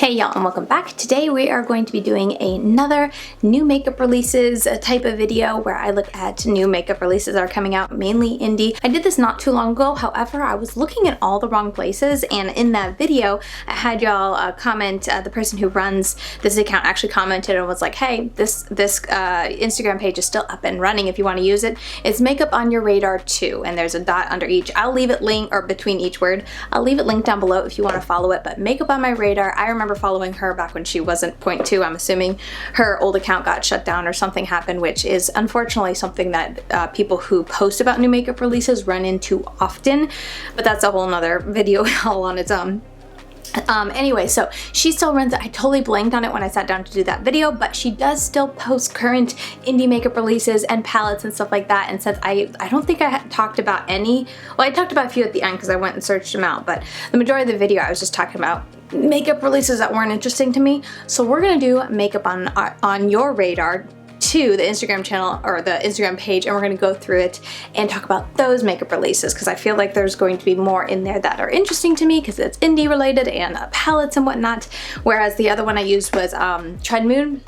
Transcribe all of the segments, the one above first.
Hey y'all, and welcome back. Today we are going to be doing another new makeup releases type of video where I look at new makeup releases that are coming out, mainly indie. I did this not too long ago, however I was looking at all the wrong places, and in that video I had y'all comment, the person who runs this account actually commented and was like, hey, this Instagram page is still up and running if you want to use it. It's Makeup on Your Radar 2, and there's a dot under each. I'll leave it linked, or between each word. I'll leave it linked down below if you want to follow it, but Makeup on My Radar, I remember following her back when she wasn't .2. I'm assuming her old account got shut down or something happened, which is unfortunately something that people who post about new makeup releases run into often, but that's a whole nother video all on its own. Anyway, so she still runs it. I totally blanked on it when I sat down to do that video, but she does still post current indie makeup releases and palettes and stuff like that. And since I don't think I had talked about any, well, I talked about a few at the end because I went and searched them out, but the majority of the video I was just talking about makeup releases that weren't interesting to me. So we're gonna do Makeup on Your Radar to the Instagram channel, or the Instagram page, and we're going to go through it and talk about those makeup releases because I feel like there's going to be more in there that are interesting to me because it's indie related and palettes and whatnot, whereas the other one I used was Tread Moon,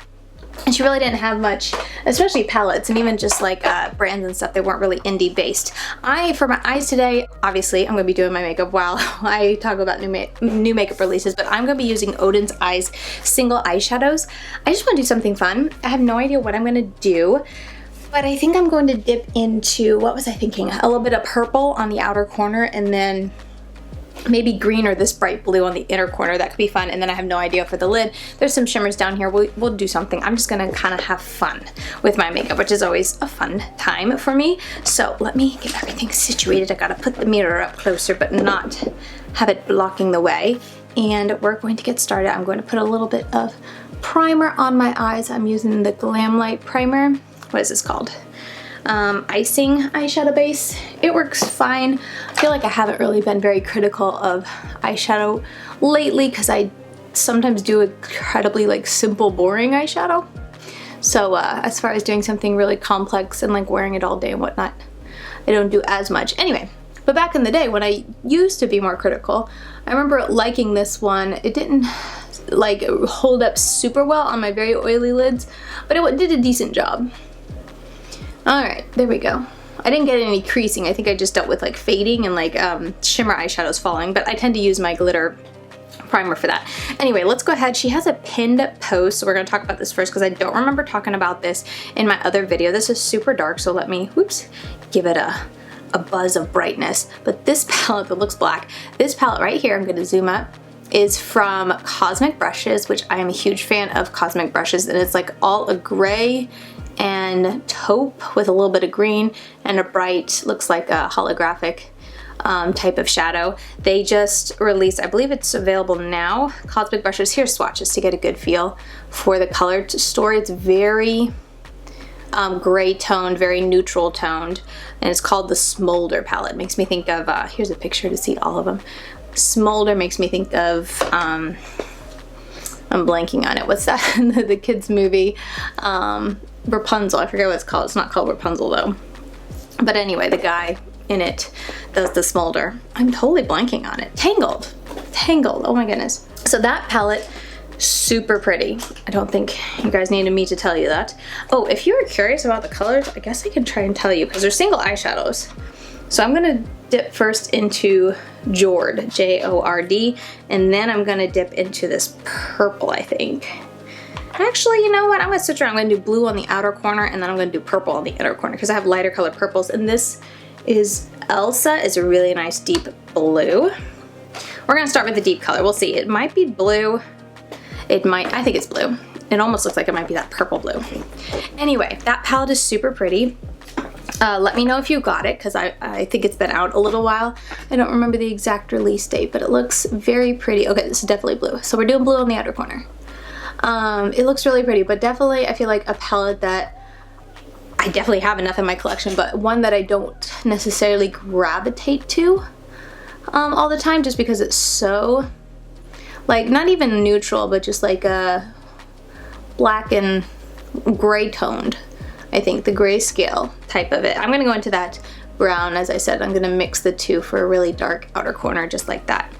and she really didn't have much, especially palettes and even just like brands and stuff. They weren't really indie based. For my eyes today, obviously I'm going to be doing my makeup while I talk about new makeup releases, but I'm going to be using Oden's Eyes single eyeshadows. I just want to do something fun. I have no idea what I'm going to do, but I think I'm going to dip into, what was I thinking? A little bit of purple on the outer corner, and then maybe green or this bright blue on the inner corner. That could be fun. And then I have no idea for the lid. There's some shimmers down here. We'll do something. I'm just gonna kind of have fun with my makeup, which is always a fun time for me. So let me get everything situated. I gotta put the mirror up closer but not have it blocking the way. And we're going to get started. I'm going to put a little bit of primer on my eyes. I'm using the Glam Light primer. What is this called? Icing eyeshadow base. It works fine. I feel like I haven't really been very critical of eyeshadow lately because I sometimes do incredibly like simple, boring eyeshadow. So as far as doing something really complex and like wearing it all day and whatnot, I don't do as much. Anyway, but back in the day when I used to be more critical, I remember liking this one. It didn't like hold up super well on my very oily lids, but it did a decent job. Alright, there we go. I didn't get any creasing. I think I just dealt with like fading and like shimmer eyeshadows falling, but I tend to use my glitter primer for that. Anyway, let's go ahead. She has a pinned post, so we're going to talk about this first because I don't remember talking about this in my other video. This is super dark, so let me, whoops, give it a buzz of brightness. But this palette that looks black, this palette right here, I'm going to zoom up, is from Cosmic Brushes, which I am a huge fan of Cosmic Brushes, and it's like all a gray and taupe with a little bit of green and a bright, looks like a holographic type of shadow. They just released, I believe it's available now, Cosmic Brushes. Here's swatches to get a good feel for the color story. It's very gray toned, very neutral toned, and it's called the Smolder palette. It makes me think of, here's a picture to see all of them. Smolder makes me think of, I'm blanking on it. What's that? The kids movie, Rapunzel. I forget what it's called. It's not called Rapunzel though. But anyway, the guy in it does the smolder. I'm totally blanking on it. Tangled. Tangled. Oh my goodness. So that palette, super pretty. I don't think you guys needed me to tell you that. Oh, if you were curious about the colors, I guess I can try and tell you because they're single eyeshadows. So I'm gonna dip first into Jord, J-O-R-D, and then I'm gonna dip into this purple, I think. Actually, you know what? I'm gonna switch around. I'm gonna do blue on the outer corner, and then I'm gonna do purple on the inner corner because I have lighter colored purples. And this is Elsa. Is a really nice deep blue. We're gonna start with the deep color. We'll see. It might be blue. It might. I think it's blue. It almost looks like it might be that purple blue. Anyway, that palette is super pretty. Let me know if you got it because I think it's been out a little while. I don't remember the exact release date, but it looks very pretty. Okay, this is definitely blue. So we're doing blue on the outer corner. It looks really pretty, but definitely I feel like a palette that I definitely have enough in my collection, but one that I don't necessarily gravitate to all the time just because it's so, like, not even neutral, but just like a black and gray toned. I think the grayscale type of it. I'm gonna go into that brown. As I said, I'm gonna mix the two for a really dark outer corner just like that.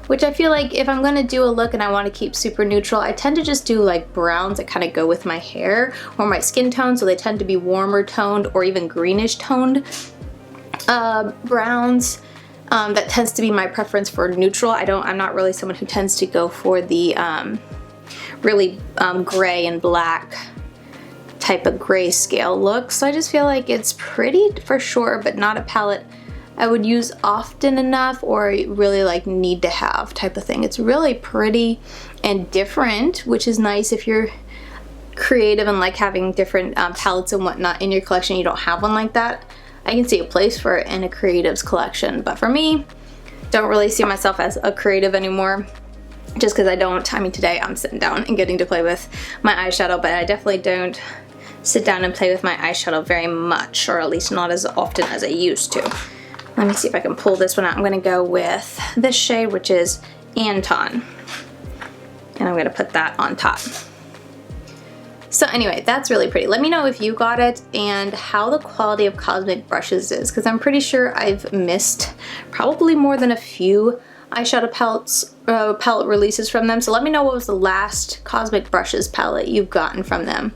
which I feel like if I'm gonna do a look and I want to keep super neutral, I tend to just do like browns that kind of go with my hair or my skin tone, so they tend to be warmer toned or even greenish toned browns. That tends to be my preference for neutral. I'm not really someone who tends to go for the really gray and black type of grayscale look. So I just feel like it's pretty for sure, but not a palette I would use often enough or really like need to have type of thing. It's really pretty and different, which is nice if you're creative and like having different palettes and whatnot in your collection. You don't have one like that. I can see a place for it in a creative's collection, but for me, don't really see myself as a creative anymore, just because I mean today I'm sitting down and getting to play with my eyeshadow, but I definitely don't sit down and play with my eyeshadow very much, or at least not as often as I used to. Let me see if I can pull this one out. I'm gonna go with this shade, which is Anton, and I'm gonna put that on top. So anyway, that's really pretty. Let me know if you got it and how the quality of cosmetic brushes is, because I'm pretty sure I've missed probably more than a few eyeshadow palette releases from them. So let me know what was the last Cosmic Brushes palette you've gotten from them.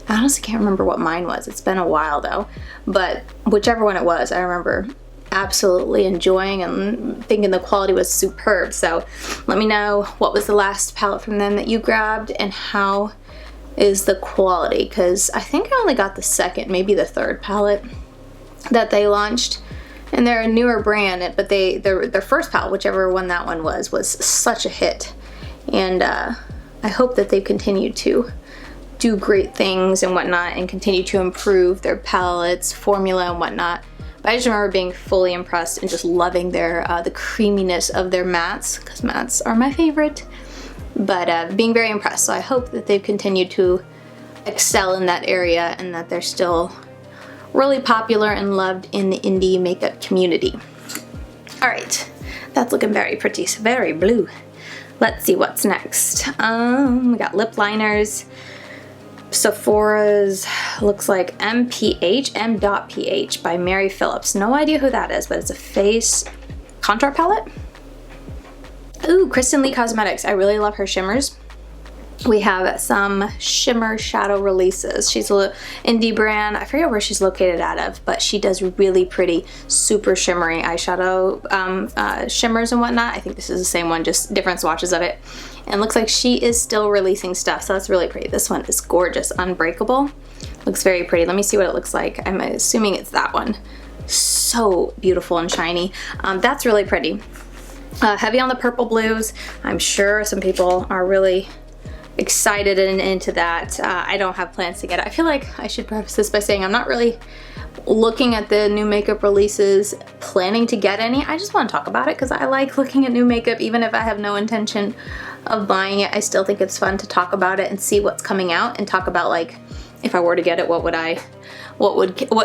I honestly can't remember what mine was. It's been a while though, but whichever one it was, I remember absolutely enjoying and thinking the quality was superb. So let me know what was the last palette from them that you grabbed and how is the quality, because I think I only got the second, maybe the third palette that they launched, and they're a newer brand, but their first palette, whichever one that one was such a hit, and I hope that they continue to do great things and whatnot and continue to improve their palettes, formula and whatnot. But I just remember being fully impressed and just loving their the creaminess of their mattes, because mattes are my favorite. But being very impressed, so I hope that they've continued to excel in that area and that they're still really popular and loved in the indie makeup community. Alright, that's looking very pretty, so very blue. Let's see what's next. We got lip liners. Sephora's looks like M.PH by Mary Phillips. No idea who that is, but it's a face contour palette. Ooh, Kristen Lee Cosmetics. I really love her shimmers. We have some shimmer shadow releases. She's an indie brand. I forget where she's located out of, but she does really pretty, super shimmery eyeshadow shimmers and whatnot. I think this is the same one, just different swatches of it. And looks like she is still releasing stuff, so that's really pretty. This one is gorgeous. Unbreakable. Looks very pretty. Let me see what it looks like. I'm assuming it's that one. So beautiful and shiny. That's really pretty. Heavy on the purple blues. I'm sure some people are really excited and into that. I don't have plans to get it. I feel like I should preface this by saying I'm not really looking at the new makeup releases planning to get any. I just want to talk about it because I like looking at new makeup. Even if I have no intention of buying it, I still think it's fun to talk about it and see what's coming out and talk about, like, if I were to get it, what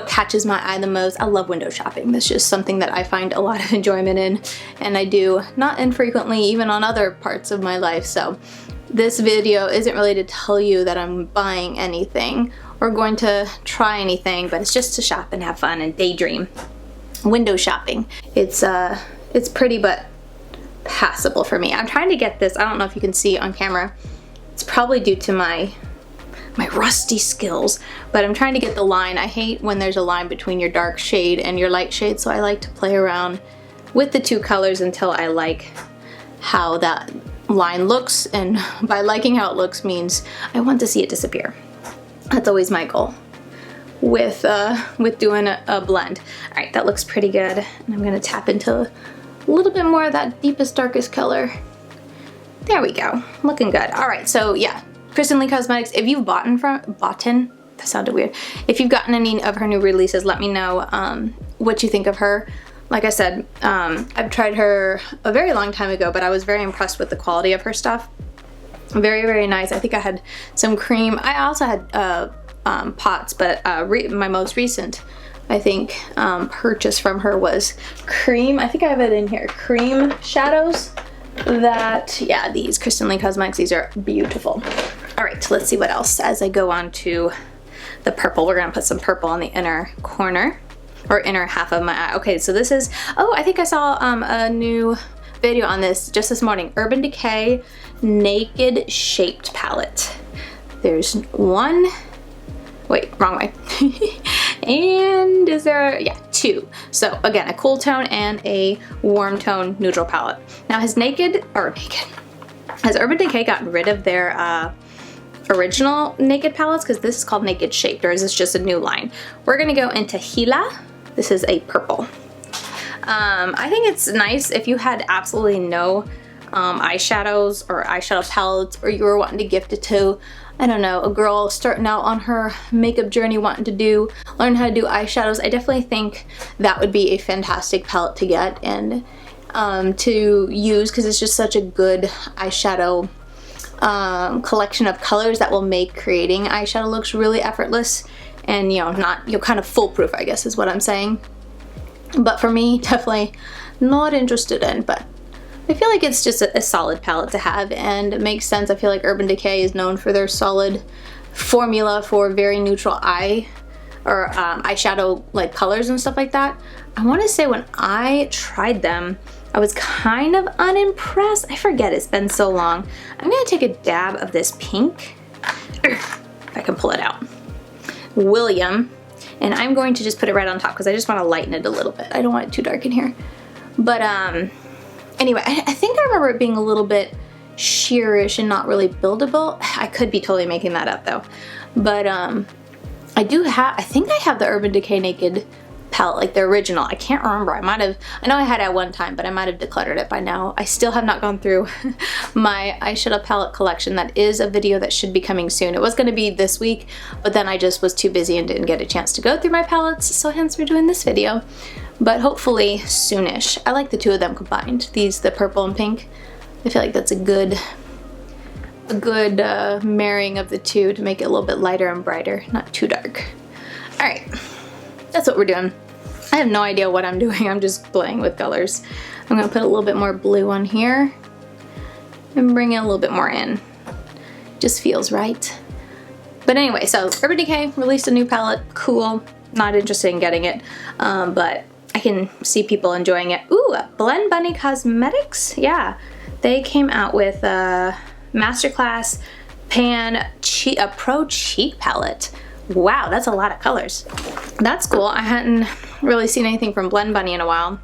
catches my eye the most. I love window shopping. That's just something that I find a lot of enjoyment in, and I do not infrequently even on other parts of my life. So this video isn't really to tell you that I'm buying anything or going to try anything, but it's just to shop and have fun and daydream. Window shopping. It's pretty but passable for me. I'm trying to get this. I don't know if you can see on camera. It's probably due to my rusty skills, but I'm trying to get the line. I hate when there's a line between your dark shade and your light shade, so I like to play around with the two colors until I like how that line looks, and by liking how it looks means I want to see it disappear. That's always my goal with doing a blend. All right, that looks pretty good, and I'm gonna tap into a little bit more of that deepest, darkest color. There we go, looking good. All right, so yeah, Kristen Lee Cosmetics. If you've that sounded weird. If you've gotten any of her new releases, let me know what you think of her. Like I said, I've tried her a very long time ago, but I was very impressed with the quality of her stuff. Very, very nice. I think I had some cream. I also had pots, but my most recent, I think, purchase from her was cream. I think I have it in here. Cream shadows. Yeah, these Kristen Lee Cosmetics, these are beautiful. All right, let's see what else. As I go on to the purple, we're gonna put some purple on the inner corner, or inner half of my eye. Okay, so this is, oh, I think I saw a new video on this just this morning. Urban Decay Naked Shaped Palette. There's one, wait, wrong way. And is there, yeah, two. So again, a cool tone and a warm tone neutral palette. Now has has Urban Decay gotten rid of their original Naked palettes? Because this is called Naked Shaped, or is this just a new line? We're gonna go into Gila. This is a purple. I think it's nice if you had absolutely no eyeshadows or eyeshadow palettes, or you were wanting to gift it to, I don't know, a girl starting out on her makeup journey wanting to learn how to do eyeshadows. I definitely think that would be a fantastic palette to get and to use, because it's just such a good eyeshadow collection of colors that will make creating eyeshadow looks really effortless and, you know, not, you know, kind of foolproof, I guess is what I'm saying. But for me, definitely not interested in, but I feel like it's just a solid palette to have, and it makes sense. I feel like Urban Decay is known for their solid formula for very neutral eye or eyeshadow like colors and stuff like that. I want to say when I tried them, I was kind of unimpressed. I forget, it's been so long. I'm gonna take a dab of this pink, if I can pull it out, William, and I'm going to just put it right on top because I just want to lighten it a little bit. I don't want it too dark in here. But anyway, I think I remember it being a little bit sheerish and not really buildable. I could be totally making that up though. But I think I have the Urban Decay Naked palette, like the original. I can't remember. I know I had it at one time, but I might have decluttered it by now. I still have not gone through my eyeshadow palette collection. That is a video that should be coming soon. It was going to be this week, but then I just was too busy and didn't get a chance to go through my palettes, so hence we're doing this video. But hopefully soonish. I like the two of them combined. These, the purple and pink. I feel like that's a good marrying of the two to make it a little bit lighter and brighter, not too dark. All right, that's what we're doing. I have no idea what I'm doing. I'm just playing with colors. I'm gonna put a little bit more blue on here and bring it a little bit more in. Just feels right. But anyway, so Urban Decay released a new palette. Cool. Not interested in getting it, but I can see people enjoying it. Ooh, Blend Bunny Cosmetics. Yeah, they came out with a Masterclass Pan a Pro Cheek Palette. Wow, that's a lot of colors. That's cool. I hadn't really seen anything from Blend Bunny in a while.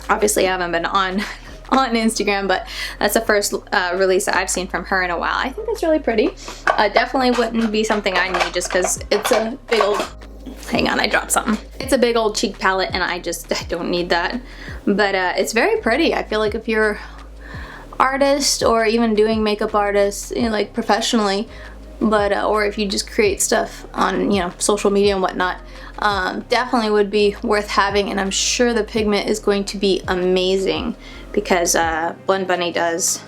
Obviously, I haven't been on Instagram, but that's the first release that I've seen from her in a while. I think that's really pretty. Definitely wouldn't be something I need just because it's a big old, hang on, I dropped something. It's a big old cheek palette and I don't need that. But it's very pretty. I feel like if you're artist or even doing makeup artists, you know, like professionally, but or if you just create stuff on, you know, social media and whatnot, definitely would be worth having. And I'm sure the pigment is going to be amazing because Blend Bunny does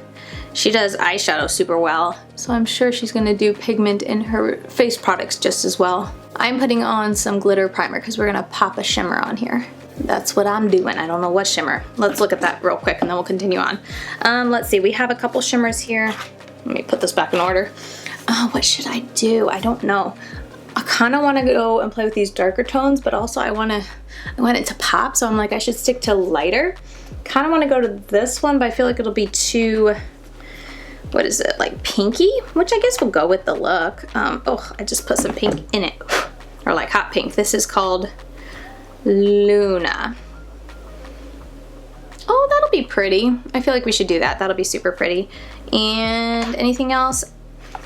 eyeshadow super well, so I'm sure she's gonna do pigment in her face products just as well. I'm putting on some glitter primer because we're gonna pop a shimmer on here. That's what I'm doing. I don't know what shimmer. Let's look at that real quick and then we'll continue on. Let's see, we have a couple shimmers here. Let me put this back in order. What should I do? I don't know. I kind of want to go and play with these darker tones, but also I want it to pop, so I'm like, I should stick to lighter. Kind of want to go to this one, but I feel like it'll be too, what is it, like pinky? Which I guess will go with the look. Oh, I just put some pink in it, or like hot pink. This is called Luna. Oh, that'll be pretty. I feel like we should do that. That'll be super pretty. And anything else?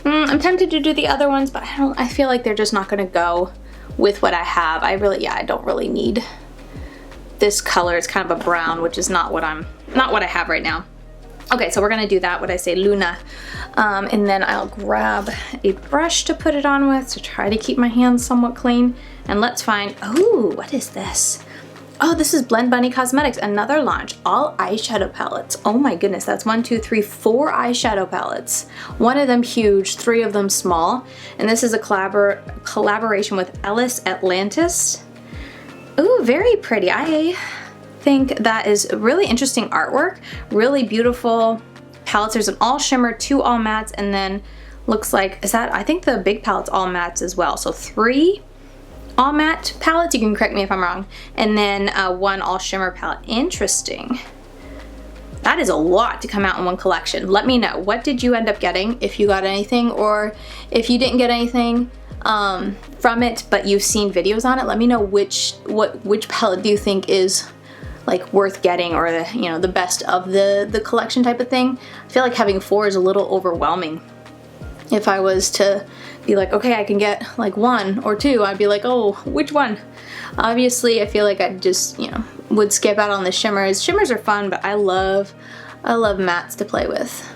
I'm tempted to do the other ones, but I feel like they're just not gonna go with what I have. I don't really need this color. It's kind of a brown, which is not what I have right now. Okay, so we're gonna do that, what I say, Luna. And then I'll grab a brush to put it on with to try to keep my hands somewhat clean. And let's find, oh, what is this? Oh, this is Blend Bunny Cosmetics, another launch, all eyeshadow palettes. Oh my goodness, that's 4 eyeshadow palettes. One of them huge, 3 of them small. And this is a collaboration with Ellis Atlantis. Ooh, very pretty. I think that is really interesting artwork, really beautiful palettes. There's an all shimmer, 2 all mattes, and then looks like, I think the big palette's all mattes as well. So 3 all matte palettes, you can correct me if I'm wrong, and then 1 all shimmer palette. Interesting. That is a lot to come out in one collection. Let me know, what did you end up getting, if you got anything, or if you didn't get anything from it but you've seen videos on it. Let me know which palette do you think is like worth getting, or the, you know, the best of the collection type of thing. I feel like having 4 is a little overwhelming. If I was to be like, okay, I can get like 1 or 2, I'd be like, oh, which one? Obviously, I feel like I'd just, you know, would skip out on the shimmers. Shimmers are fun, but I love mattes to play with.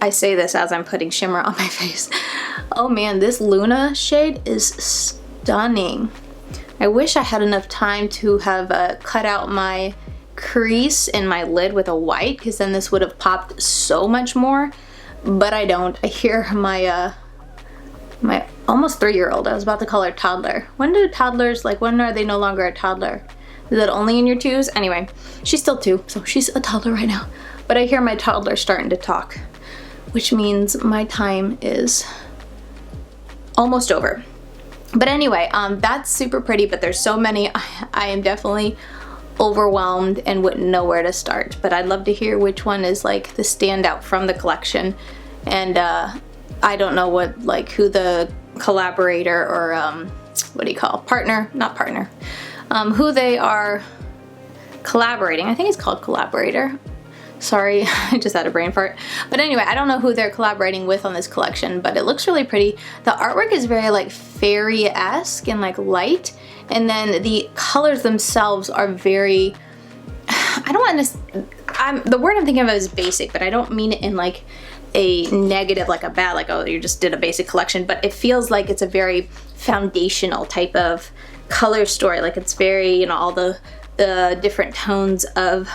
I say this as I'm putting shimmer on my face. Oh man, this Luna shade is stunning. I wish I had enough time to have cut out my crease in my lid with a white, because then this would have popped so much more, but I don't. I hear my my almost 3-year-old, I was about to call her toddler. When do toddlers, like, when are they no longer a toddler? Is it only in your 2s? Anyway, she's still 2, so she's a toddler right now. But I hear my toddler starting to talk, which means my time is almost over. But anyway, that's super pretty, but there's so many. I am definitely overwhelmed and wouldn't know where to start. But I'd love to hear which one is like the standout from the collection. And I don't know what, like, who the collaborator or what do you call, partner, not partner, who they are collaborating. I think it's called collaborator. Sorry, I just had a brain fart. But anyway, I don't know who they're collaborating with on this collection, but it looks really pretty. The artwork is very like fairy-esque and like light, and then the colors themselves are very, I don't want to, the word I'm thinking of is basic, but I don't mean it in like a negative, like a bad, like, oh, you just did a basic collection, but it feels like it's a very foundational type of color story. Like it's very, you know, all the different tones of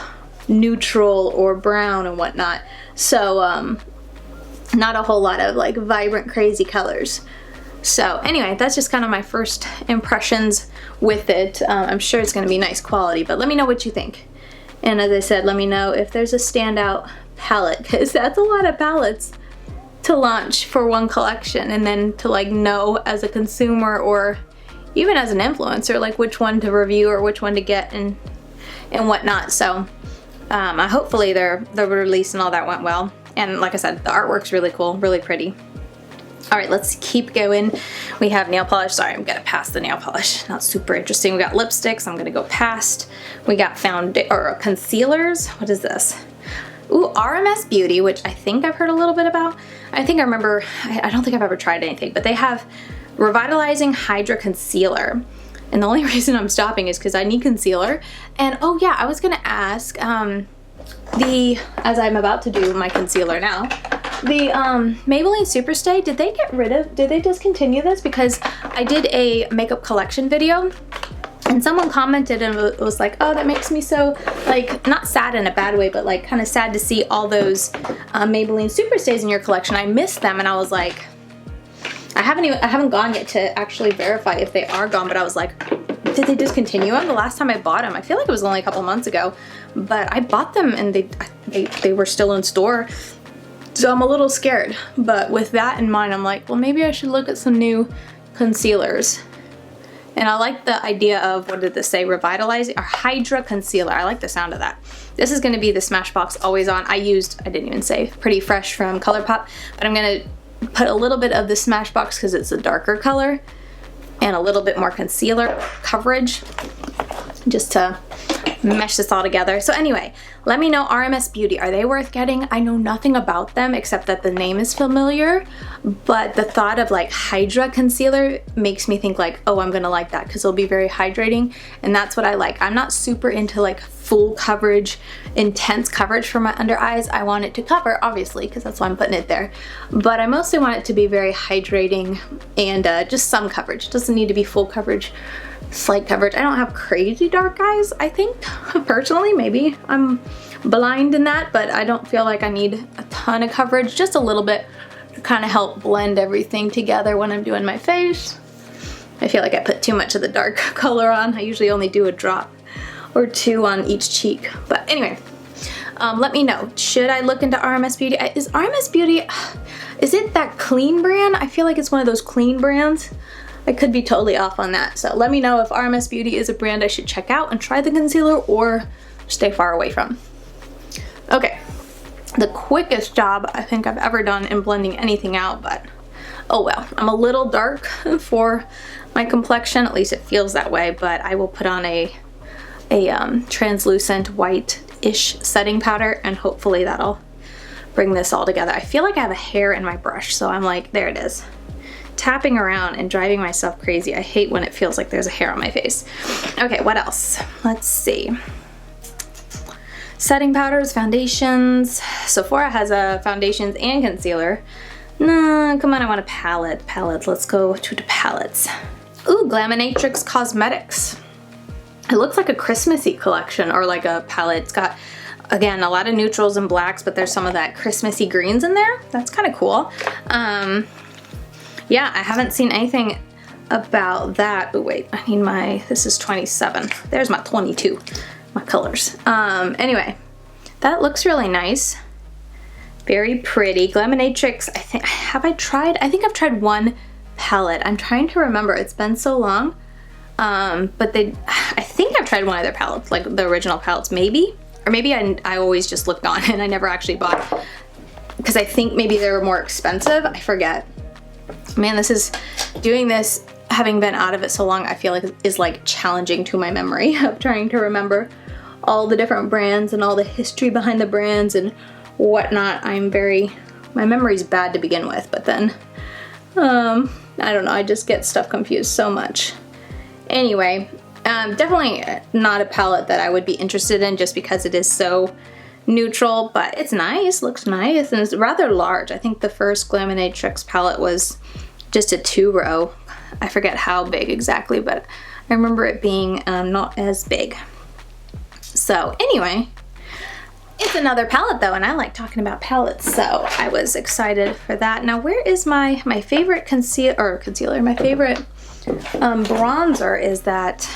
neutral or brown and whatnot. So not a whole lot of like vibrant, crazy colors. So anyway, that's just kind of my first impressions with it. I'm sure it's going to be nice quality, but let me know what you think. And as I said, let me know if there's a standout palette, because that's a lot of palettes to launch for one collection, and then to like know as a consumer or even as an influencer like which one to review or which one to get and whatnot. So hopefully the release and all that went well, and like I said, the artwork's really cool, really pretty. All right, let's keep going. We have nail polish. Sorry, I'm gonna pass the nail polish. Not super interesting. We got lipsticks. I'm gonna go past. We got concealers. What is this? Ooh, RMS Beauty, which I think I've heard a little bit about. I think I remember, I don't think I've ever tried anything, but they have Revitalizing Hydra Concealer. And the only reason I'm stopping is because I need concealer. And oh yeah, I was gonna ask, as I'm about to do my concealer now, the Maybelline Superstay, did they discontinue this? Because I did a makeup collection video, and someone commented and it was like, oh, that makes me so, like, not sad in a bad way, but like kind of sad to see all those Maybelline Superstays in your collection. I missed them, and I was like, I haven't gone yet to actually verify if they are gone, but I was like, did they discontinue them? The last time I bought them, I feel like it was only a couple months ago, but I bought them and they were still in store. So I'm a little scared, but with that in mind, I'm like, well, maybe I should look at some new concealers. And I like the idea of, what did this say, Revitalizing or Hydra Concealer. I like the sound of that. This is gonna be the Smashbox Always On. I didn't even say, Pretty Fresh from ColourPop, but I'm gonna put a little bit of the Smashbox because it's a darker color and a little bit more concealer coverage, just to mesh this all together. So anyway, let me know, RMS Beauty, are they worth getting? I know nothing about them except that the name is familiar, but the thought of like Hydra Concealer makes me think like, oh, I'm gonna like that because it'll be very hydrating, and that's what I like. I'm not super into like full coverage, intense coverage for my under eyes. I want it to cover, obviously, because that's why I'm putting it there, but I mostly want it to be very hydrating and just some coverage. It doesn't need to be full coverage. Slight coverage. I don't have crazy dark eyes, I think, personally. Maybe I'm blind in that, but I don't feel like I need a ton of coverage, just a little bit to kind of help blend everything together when I'm doing my face. I feel like I put too much of the dark color on. I usually only do a drop or two on each cheek. But anyway, let me know. Should I look into RMS Beauty? Is RMS Beauty, is it that clean brand? I feel like it's one of those clean brands. I could be totally off on that. So let me know if RMS Beauty is a brand I should check out and try the concealer or stay far away from. Okay, the quickest job I think I've ever done in blending anything out, but oh well. I'm a little dark for my complexion, at least it feels that way, but I will put on a translucent white-ish setting powder, and hopefully that'll bring this all together. I feel like I have a hair in my brush, so I'm like, there it is. Tapping around and driving myself crazy. I hate when it feels like there's a hair on my face. Okay, what else? Let's see. Setting powders, foundations. Sephora has a foundations and concealer. No, come on, I want a palette. Palettes, let's go to the palettes. Ooh, Glaminatrix Cosmetics. It looks like a Christmassy collection, or like a palette. It's got, again, a lot of neutrals and blacks, but there's some of that Christmassy greens in there. That's kind of cool. Yeah, I haven't seen anything about that. Oh wait, I need my, this is 27. There's my 22, my colors. Anyway, that looks really nice. Very pretty. Glaminatrix, I think, I think I've tried one palette. I'm trying to remember, it's been so long. But I think I've tried one of their palettes, like the original palettes, maybe. Or maybe I always just looked on and I never actually bought, because I think maybe they were more expensive. I forget. Man, doing this, having been out of it so long, I feel like is like challenging to my memory of trying to remember all the different brands and all the history behind the brands and whatnot. My memory's bad to begin with, but then, I don't know, I just get stuff confused so much. Anyway, definitely not a palette that I would be interested in just because it is so neutral, but it's nice, looks nice, and it's rather large. I think the first Glaminatrix palette was just a 2-row. I forget how big exactly, but I remember it being not as big. So anyway, it's another palette though, and I like talking about palettes, so I was excited for that. Now where is my favorite concealer, my favorite bronzer is that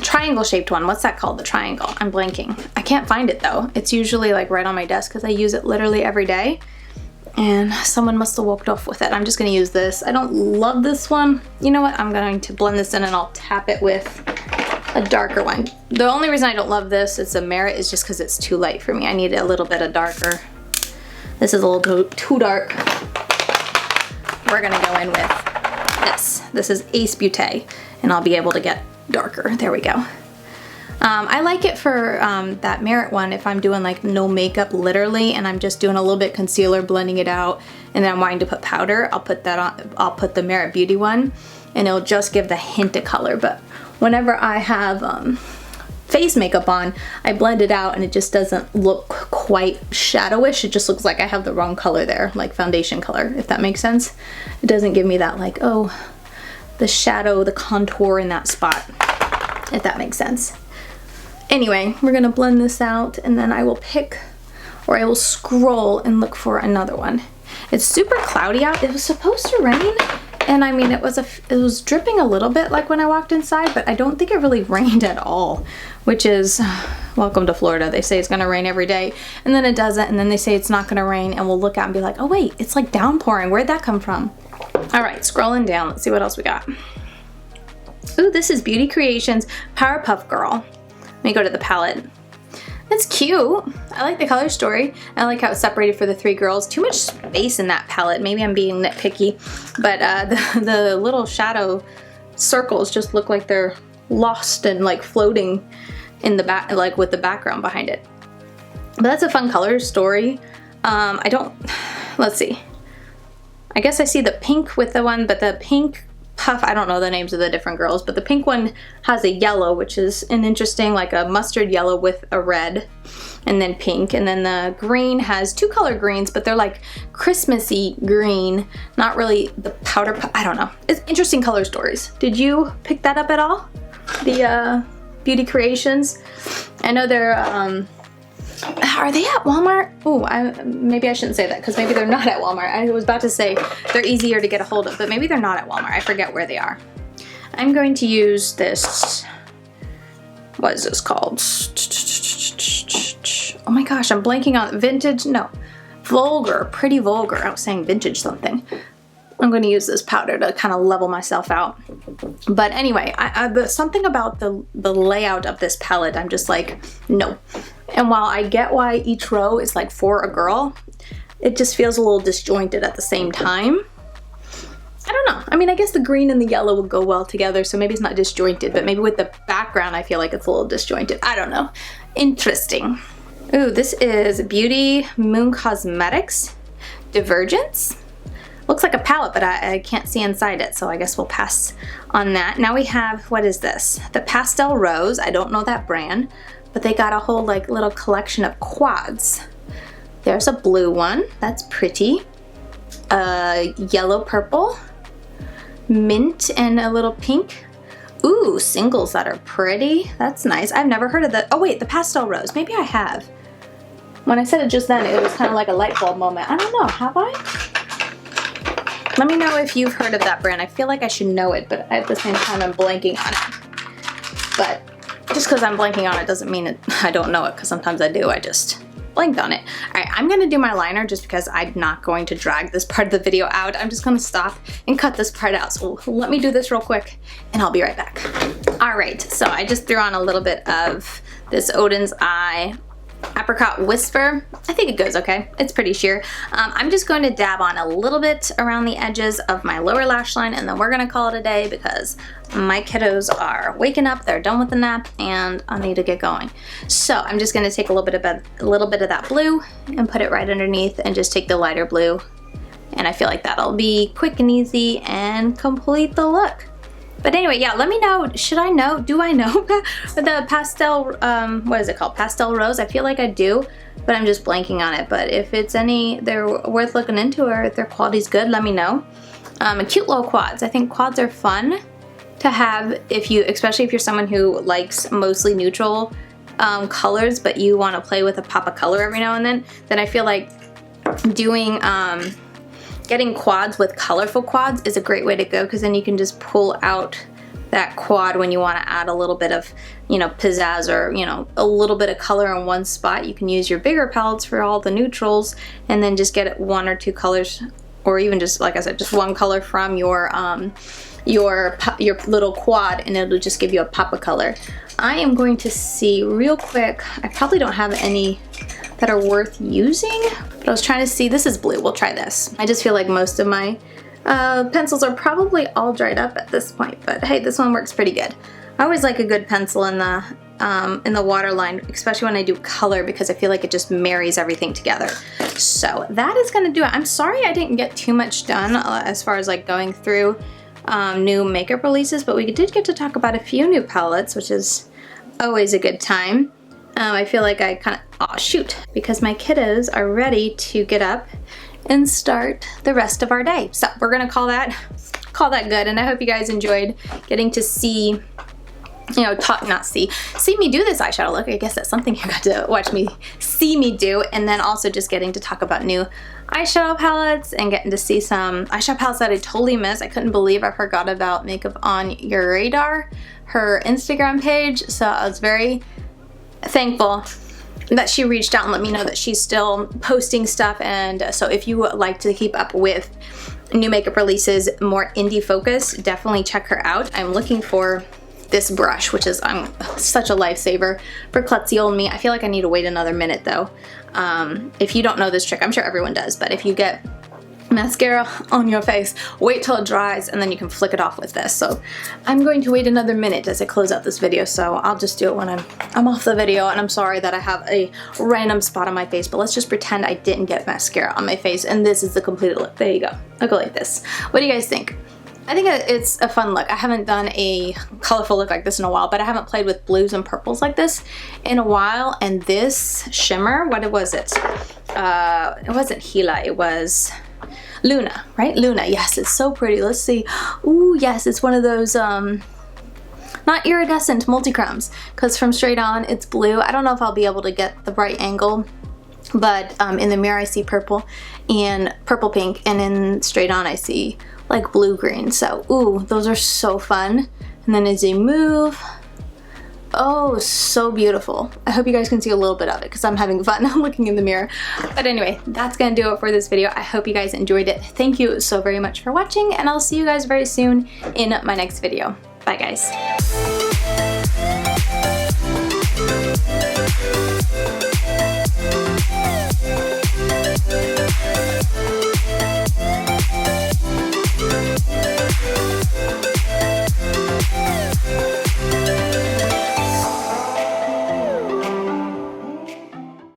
triangle shaped one. What's that called? The triangle. I'm blanking. I can't find it though. It's usually like right on my desk because I use it literally every day, and someone must have walked off with it. I'm just gonna use this. I don't love this one. You know what? I'm going to blend this in and I'll tap it with a darker one. The only reason I don't love this, it's a Merit, is just because it's too light for me. I need a little bit of darker. This is a little too dark. We're gonna go in with this. This is Ace Beauty, and I'll be able to get darker. There we go. I like it for that Merit one if I'm doing like no makeup literally, and I'm just doing a little bit concealer, blending it out, and then I'm wanting to put powder. I'll put that on. I'll put the Merit Beauty one, and it'll just give the hint of color. But whenever I have face makeup on, I blend it out and it just doesn't look quite shadowish. It just looks like I have the wrong color there, like foundation color, if that makes sense. It doesn't give me that like, oh, the shadow, the contour in that spot, if that makes sense. Anyway, we're gonna blend this out, and then I will pick, or I will scroll and look for another one. It's super cloudy out. It was supposed to rain, and I mean, it was dripping a little bit like when I walked inside, but I don't think it really rained at all, which is, welcome to Florida. They say it's gonna rain every day, and then it doesn't, and then they say it's not gonna rain, and we'll look out and be like, oh wait, it's like downpouring. Where'd that come from? All right, scrolling down, let's see what else we got. Ooh, this is Beauty Creations Powerpuff Girl. Let me go to the palette. That's cute. I like the color story. I like how it's separated for the 3 girls. Too much space in that palette. Maybe I'm being nitpicky, but the little shadow circles just look like they're lost and like floating in the back, like with the background behind it. But that's a fun color story. Let's see. I guess I see the pink with the one, but the pink puff, I don't know the names of the different girls, but the pink one has a yellow, which is an interesting, like a mustard yellow with a red, and then pink. And then the green has 2 color greens, but they're like Christmassy green, not really the powder puff. I don't know. It's interesting color stories. Did you pick that up at all? The Beauty Creations? I know they're, are they at Walmart? Oh, maybe I shouldn't say that because maybe they're not at Walmart. I was about to say they're easier to get a hold of, but maybe they're not at Walmart. I forget where they are. I'm going to use this, what is this called? Oh my gosh, I'm blanking on Vintage, no, Vulgar, Pretty Vulgar. I was saying vintage something. I'm going to use this powder to kind of level myself out. But anyway, something about the layout of this palette, I'm just like, no. And while I get why each row is like for a girl, it just feels a little disjointed at the same time. I don't know. I mean, I guess the green and the yellow will go well together, so maybe it's not disjointed, but maybe with the background I feel like it's a little disjointed. I don't know. Interesting. Ooh, this is Beauty Moon Cosmetics Divergence. Looks like a palette, but I can't see inside it, so I guess we'll pass on that. Now we have, what is this? The Pastel Rose. I don't know that brand, but they got a whole like little collection of quads. There's a blue one. That's pretty. Yellow purple. Mint and a little pink. Ooh, singles that are pretty. That's nice. I've never heard of that. Oh wait, the Pastel Rose. Maybe I have. When I said it just then, it was kind of like a light bulb moment. I don't know. Have I? Let me know if you've heard of that brand. I feel like I should know it, but at the same time I'm blanking on it. But just because I'm blanking on it doesn't mean I don't know it, because sometimes I do. I just blanked on it. Alright, I'm going to do my liner just because I'm not going to drag this part of the video out. I'm just going to stop and cut this part out. So let me do this real quick and I'll be right back. Alright, so I just threw on a little bit of this Odin's Eye Apricot Whisper. I think it goes okay. It's pretty sheer. I'm just going to dab on a little bit around the edges of my lower lash line, and then we're going to call it a day because my kiddos are waking up, they're done with the nap, and I need to get going. So I'm just going to take a little bit of that blue and put it right underneath and just take the lighter blue. And I feel like that'll be quick and easy and complete the look. But anyway, yeah, let me know, should I know, do I know the Pastel, what is it called, Pastel Rose? I feel like I do, but I'm just blanking on it. But if it's any, they're worth looking into, or if their quality's good, let me know. Cute little quads. I think quads are fun to have if you, especially if you're someone who likes mostly neutral colors, but you want to play with a pop of color every now and then I feel like doing, getting quads with colorful quads is a great way to go, because then you can just pull out that quad when you want to add a little bit of, you know, pizzazz, or, you know, a little bit of color in one spot. You can use your bigger palettes for all the neutrals and then just get one or two colors, or even just, like I said, just one color from your little quad, and it'll just give you a pop of color. I am going to see real quick. I probably don't have any that are worth using, but I was trying to see. This is blue. We'll try this. I just feel like most of my pencils are probably all dried up at this point, but hey, this one works pretty good. I always like a good pencil in the waterline, especially when I do color, because I feel like it just marries everything together. So that is gonna do it. I'm sorry I didn't get too much done as far as like going through new makeup releases, but we did get to talk about a few new palettes, which is always a good time. I feel like I kind of, oh shoot, because my kiddos are ready to get up and start the rest of our day. So we're gonna call that good, and I hope you guys enjoyed getting to see, you know, see me do this eyeshadow look. I guess that's something you got to watch me, see me do, and then also just getting to talk about new eyeshadow palettes and getting to see some eyeshadow palettes that I totally missed. I couldn't believe I forgot about Makeup on Your Radar, her Instagram page, so I was very thankful that she reached out and let me know that she's still posting stuff. And so if you would like to keep up with new makeup releases, more indie focus, definitely check her out. I'm looking for this brush, which is such a lifesaver for klutzy old me. I feel like I need to wait another minute though. If you don't know this trick, I'm sure everyone does, but if you get mascara on your face, wait till it dries and then you can flick it off with this. So I'm going to wait another minute as I close out this video, so I'll just do it when I'm off the video. And I'm sorry that I have a random spot on my face, but let's just pretend I didn't get mascara on my face and this is the completed look. There you go. Look like this. What do you guys think? I think it's a fun look. I haven't done a colorful look like this in a while, but I haven't played with blues and purples like this in a while. And this shimmer, what was it? It wasn't Gila, it was Luna, right? Luna, yes, it's so pretty. Let's see. Ooh, yes, it's one of those, not iridescent multi-chromes, because from straight on it's blue. I don't know if I'll be able to get the bright angle, but in the mirror I see purple and purple pink, and in straight on I see like blue green. So, ooh, those are so fun. And then as they move, oh, so beautiful. I hope you guys can see a little bit of it because I'm having fun looking in the mirror. But anyway, that's gonna do it for this video. I hope you guys enjoyed it. Thank you so very much for watching, and I'll see you guys very soon in my next video. Bye guys.